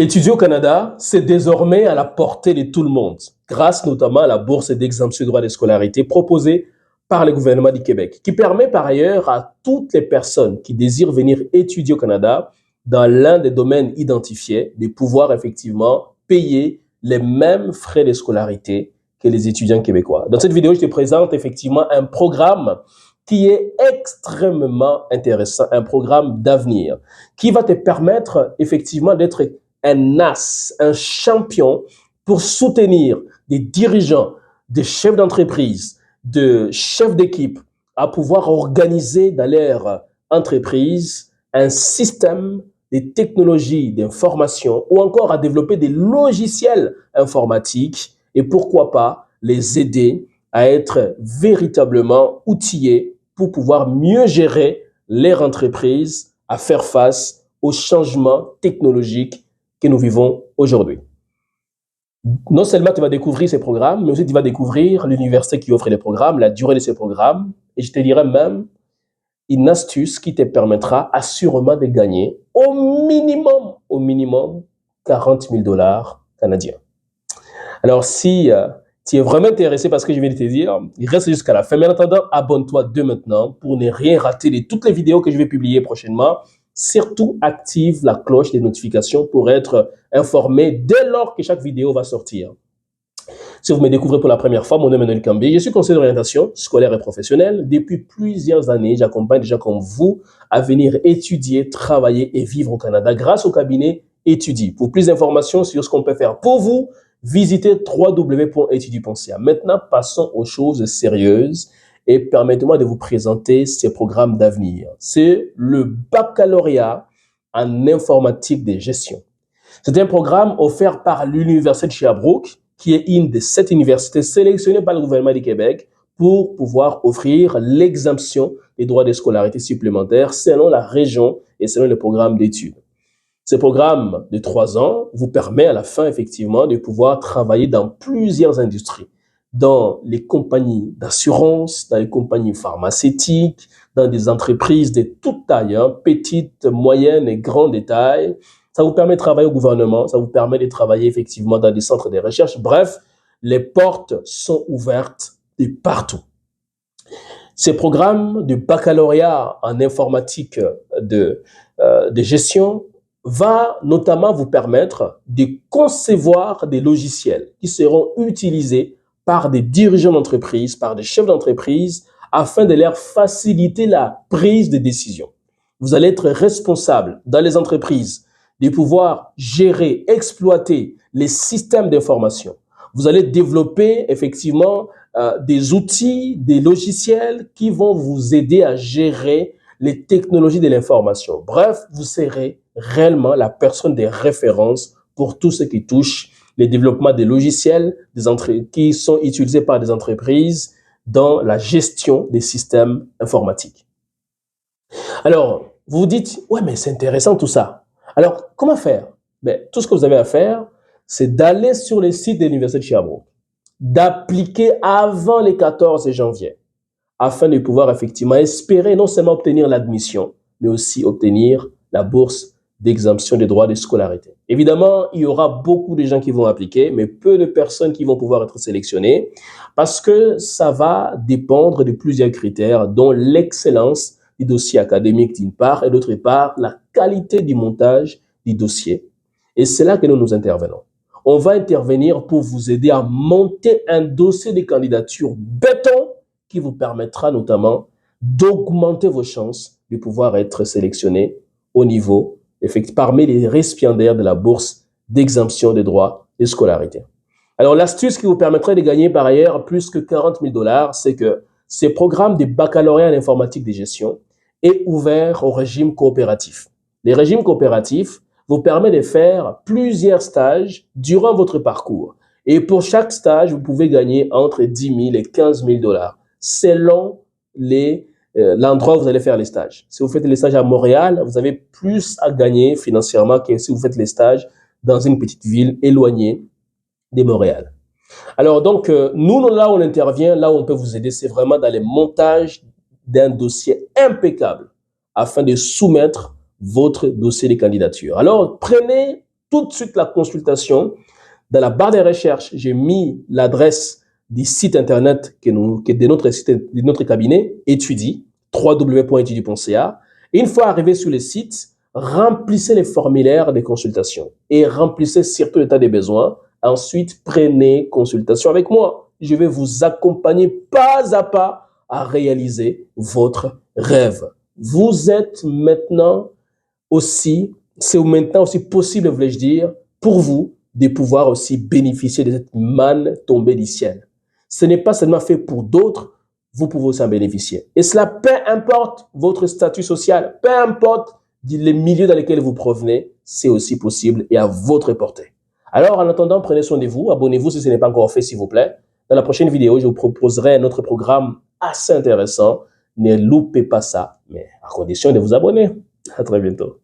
Étudier au Canada, c'est désormais à la portée de tout le monde, grâce notamment à la bourse d'exemption de droit de scolarité proposée par le gouvernement du Québec, qui permet par ailleurs à toutes les personnes qui désirent venir étudier au Canada dans l'un des domaines identifiés de pouvoir effectivement payer les mêmes frais de scolarité que les étudiants québécois. Dans cette vidéo, je te présente effectivement un programme qui est extrêmement intéressant, un programme d'avenir, qui va te permettre effectivement d'être un as, un champion pour soutenir des dirigeants, des chefs d'entreprise, de chefs d'équipe à pouvoir organiser dans leur entreprise un système de technologies d'information ou encore à développer des logiciels informatiques et pourquoi pas les aider à être véritablement outillés pour pouvoir mieux gérer leur entreprise, à faire face aux changements technologiques que nous vivons aujourd'hui. Non seulement tu vas découvrir ces programmes, mais aussi tu vas découvrir l'université qui offre les programmes, la durée de ces programmes, et je te dirais même une astuce qui te permettra assurément de gagner au minimum 40 000 dollars canadiens. Alors si tu es vraiment intéressé par ce que je viens de te dire, il reste jusqu'à la fin. Mais en attendant, abonne-toi dès maintenant pour ne rien rater de toutes les vidéos que je vais publier prochainement. Surtout, active la cloche des notifications pour être informé dès lors que chaque vidéo va sortir. Si vous me découvrez pour la première fois, mon nom est Emmanuel Kambé. Je suis conseiller d'orientation scolaire et professionnelle. Depuis plusieurs années, j'accompagne des gens comme vous à venir étudier, travailler et vivre au Canada grâce au cabinet Étudie. Pour plus d'informations sur ce qu'on peut faire pour vous, visitez www.etudie.ca. Maintenant, passons aux choses sérieuses et permettez-moi de vous présenter ces programmes d'avenir. C'est le baccalauréat en informatique de gestion. C'est un programme offert par l'Université de Sherbrooke, qui est une des 7 universités sélectionnées par le gouvernement du Québec pour pouvoir offrir l'exemption des droits de scolarité supplémentaires selon la région et selon le programme d'études. Ce programme de 3 ans vous permet à la fin, effectivement, de pouvoir travailler dans plusieurs industries, dans les compagnies d'assurance, dans les compagnies pharmaceutiques, dans des entreprises de toute taille, hein, petites, moyennes et grandes tailles. Ça vous permet de travailler au gouvernement, ça vous permet de travailler effectivement dans des centres de recherche. Bref, les portes sont ouvertes de partout. Ces programmes de baccalauréat en informatique de gestion va notamment vous permettre de concevoir des logiciels qui seront utilisés par des dirigeants d'entreprise, par des chefs d'entreprise, afin de leur faciliter la prise de décision. Vous allez être responsable dans les entreprises de pouvoir gérer, exploiter les systèmes d'information. Vous allez développer effectivement des outils, des logiciels qui vont vous aider à gérer les technologies de l'information. Bref, vous serez réellement la personne de référence pour tout ce qui touche le développement des logiciels qui sont utilisés par des entreprises dans la gestion des systèmes informatiques. Alors, vous vous dites, ouais, mais c'est intéressant tout ça. Alors, comment faire? Tout ce que vous avez à faire, c'est d'aller sur le site de l'Université de Sherbrooke, d'appliquer avant le 14 janvier, afin de pouvoir effectivement espérer non seulement obtenir l'admission, mais aussi obtenir la bourse d'exemption des droits de scolarité. Évidemment, il y aura beaucoup de gens qui vont appliquer, mais peu de personnes qui vont pouvoir être sélectionnées, parce que ça va dépendre de plusieurs critères, dont l'excellence du dossier académique d'une part, et d'autre part, la qualité du montage du dossier. Et c'est là que nous intervenons. On va intervenir pour vous aider à monter un dossier de candidature béton qui vous permettra notamment d'augmenter vos chances de pouvoir être sélectionné au niveau, parmi les récipiendaires de la bourse d'exemption des droits de scolarité. Alors, l'astuce qui vous permettrait de gagner par ailleurs plus que 40 000 dollars, c'est que ce programme de baccalauréat en informatique de gestion est ouvert au régime coopératif. Les régimes coopératifs vous permettent de faire plusieurs stages durant votre parcours. Et pour chaque stage, vous pouvez gagner entre 10 000 et 15 000 dollars selon l'endroit où vous allez faire les stages. Si vous faites les stages à Montréal, vous avez plus à gagner financièrement que si vous faites les stages dans une petite ville éloignée de Montréal. Alors donc, nous, là où on intervient, là où on peut vous aider, c'est vraiment dans le montage d'un dossier impeccable afin de soumettre votre dossier de candidature. Alors, prenez tout de suite la consultation. Dans la barre des recherches, j'ai mis l'adresse du site internet de notre cabinet, Étudie, www.étudie.ca. Et une fois arrivé sur le site, remplissez les formulaires de consultation et remplissez surtout l'état des besoins. Ensuite, prenez consultation avec moi. Je vais vous accompagner pas à pas à réaliser votre rêve. C'est maintenant aussi possible, voulais-je dire, pour vous de pouvoir aussi bénéficier de cette manne tombée du ciel. Ce n'est pas seulement fait pour d'autres, vous pouvez aussi en bénéficier. Et cela, peu importe votre statut social, peu importe les milieux dans lesquels vous provenez, c'est aussi possible et à votre portée. Alors, en attendant, prenez soin de vous, abonnez-vous si ce n'est pas encore fait, s'il vous plaît. Dans la prochaine vidéo, je vous proposerai un autre programme assez intéressant. Ne loupez pas ça, mais à condition de vous abonner. À très bientôt.